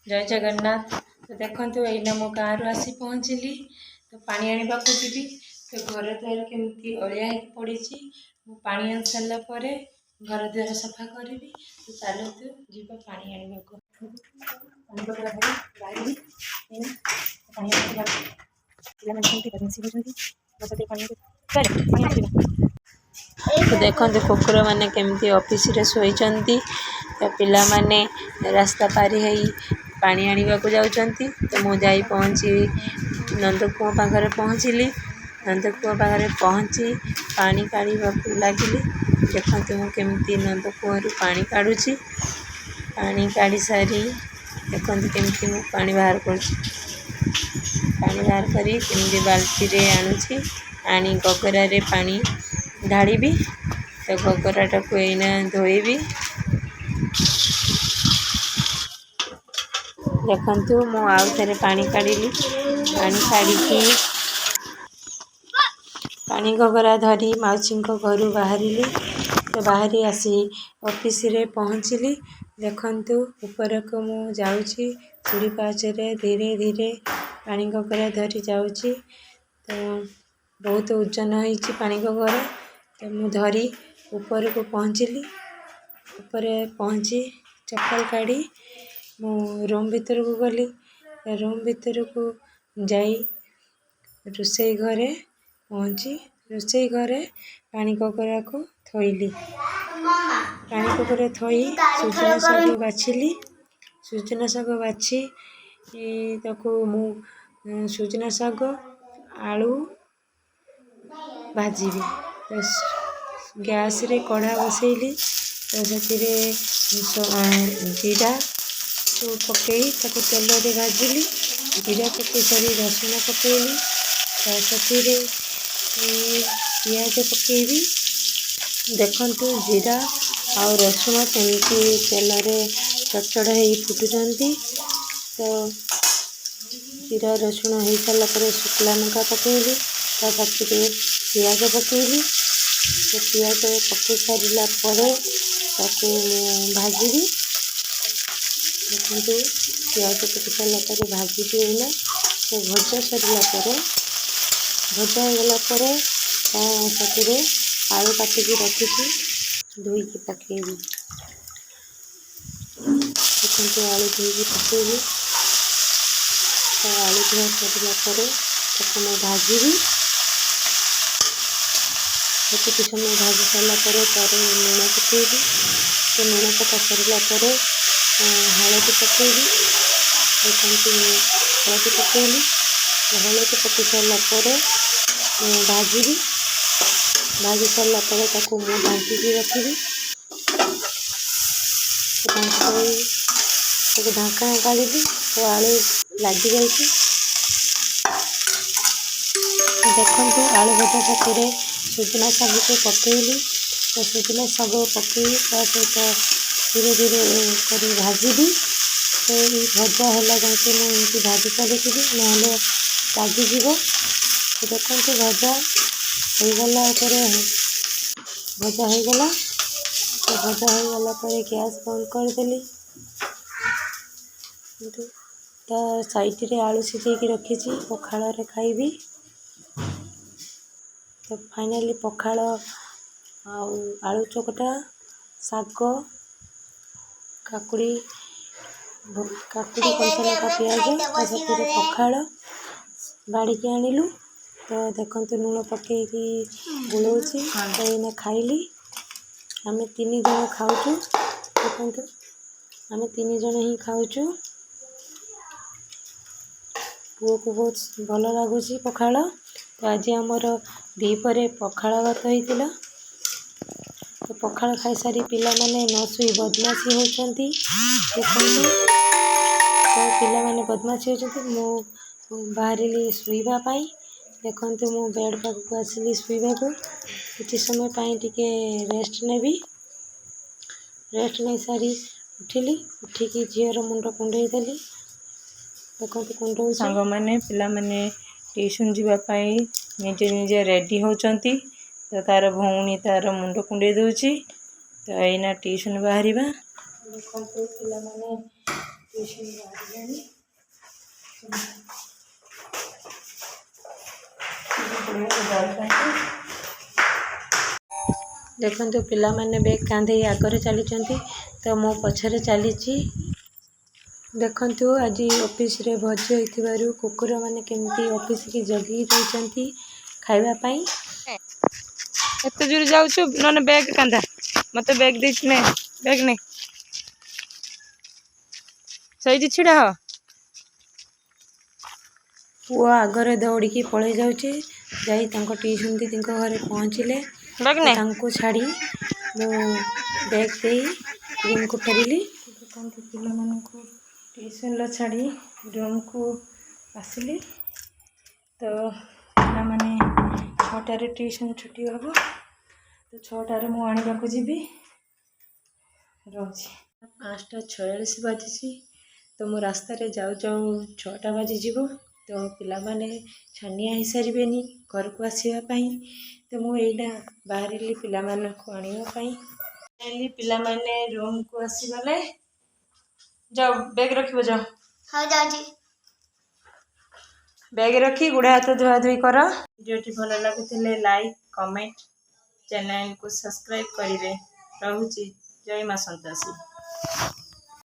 जय जगन्नाथ। तो देखो एना मो गाँव आसी पहुँचली तो पानी आने को जी तो घर द्वार केमती अलिया पड़ी पा आन सारापर घर द्वार सफा करी तो चलतु जीव पा आने को तो देखते कुकुर मैंने केमती ऑफिस रे शोइचंती तो पिला माने रास्ता पारी है पानी आने को जाउचंती तो मु जाई पहुँची नंदकुआ पाखरे पहुँचली नंदकुआ पाखरे पहुँची पानी काढ़ा लगिली देखते मु केमती नंदकुआ पानी काढ़ुची पानी काढ़ी सारी देखते केमती मु पानी बाहर कर पानी बाहर करी केमती बाल्टी रे आणुची आनी गगरा रे पानी ढाड़ी तो गगराटा को एना धोईबी देखु मु आउ थे पानी काढ़ी पानी काढ़ी पानी गगरा धरी मौसी घर बाहरी तो बाहरी आसी ऑफिस रे पहुँचली देखु ऊपर को मु जाऊँगी सीढ़ी पाचरे धीरे धीरे पानी गगरा धरी जाऊँगी तो बहुत ओजन होती पानी गगरा तो मु धरी ऊपर को पहुँचली ऊपर पहुँची चप्पल काढ़ी मु रूम भीतर को गली रूम भीतर को जाई रोषे घरे पहुँची रोषे घरे पानी गगरा को थोइली पानी गगरा थोई सुजना शाग बाछिली सुजना शाग बाछी ताको मु सुजना शाग आलू भाजीबी तो गैस रे कढ़ा बसैली तो से जीरा को पकई ताको तेल रे भाजिली जीरा पकई सारी रसुण पकईली से पियाज पकईबी देखु जीरा आ रसुण केमती तेल रे चटचड़ हो फुटुचंती तो जीरा रसुण हो सारा पर शुक्ला लंका पकईली पाखे पियाज पकईली तो पियाज पकई सारा ताको भाजिबी देखु पियाज पकई सारापर भाजी देना तो भजा सरला भजा होगला साथी आलू काटिकी रखी धोईकी पकेबी देखते आलू धोईकी पकेबी तो आलू धोआ सरला मुझे भाजीबी किसी समय भाजी सारापर लुण पकेबी तो लुण पका सरला हलदी पकेबी देखते हलदी पकेली हलदी पकई सारापर भाजीबी भाजी सारापर मुझे ढांकी रखी ढाकना काढ़ी तो आलू लगी जा देखते आलू भजा साथी सुजना शाग को पकईली तो सुजना शाग पकई सहित धीरे धीरे कर भाजीबी तो ये भजा है जाके मुझे भाजी चली ना लगिज तो देखते भजा होगला भजा होगला तो भजा होगला गैस बंद करदेली तो साइड रे आलू सिझेकी रखी पखाल रे खाइबी तो फाइनाली पखाल आलू चकटा शाग काकुड़ी कंचा लंका पियाज पखाल बाड़ी के आणिलु तो देखते लुण पकईकी बुलाऊँगी तो ये खाइली आम 3 जन खाऊँ देखते आम 3 जन ही खाऊँ पुओ को बहुत भल लगुच पखाल तो आज आमर दीपरे पखाल भात होता तो पखाल खाई सारी पिला माने न शुई बदमाशी होती देखते तो पिला माने बदमाशी होती मु बाहरी शुवाई देखते मु बेड पाखक आसली शुवा को किसी समय टिके रेस्ट नेबी रेस्ट नहीं सारी उठिली उठिकी झीर मुंड कुंडई देली देखते कुंडौ सांग मैंने पिला माने ट्यूशन जावाई निजे निजे रेडी होचंती तो तार भौणी तार मुंड कुंडई दूची तो एना ट्यूशन बाहर देखते पिला माने ट्यूशन बाहर देखो पिला माने बेग कांधे आगे चली तो मो पछरे चली देखु आज ऑफिस रे भोज होइथिबारु कुकुर माने केमती ऑफिस की जगी रही खाइबापाई एत दूर जाऊछु नने बैग कांधा मते बैग दे ने बैग ने सही छिड़ा हो पुआ आगरे दौड़ी पड़े जाऊँचे जाई तांको ट्यूशन दी तिंको घरे पहुँचले बैग तो ने तांको छाड़ी मु बैग दे रूम को फेरिली पिला मानकु ट्यूशन ला छाड़ी रूम को आसिली तो पिला माने 6टारे ट्यूशन छुट्टी हम तो 6टारे मु आनिबा को जीबी रोज 5:46 बाजी तो मु रास्ता रे जाऊ जाऊ 6टा बाजी जीवो तो पिला माने छानिया ही सारिबेनी घर को आसीबा पई तो मु एइना बाहरिली पिला माने को आनिबा पई एली पिला माने रूम को आसी गले जाओ बैग रखिबो जाओ हाँ जाजी बैग रखी गुड़ा हाथ धुआ धुई कर वीडियो भल लगुले लाइक कमेंट चैनल को सब्सक्राइब करेंगे। रहुची जय मां संतोषी।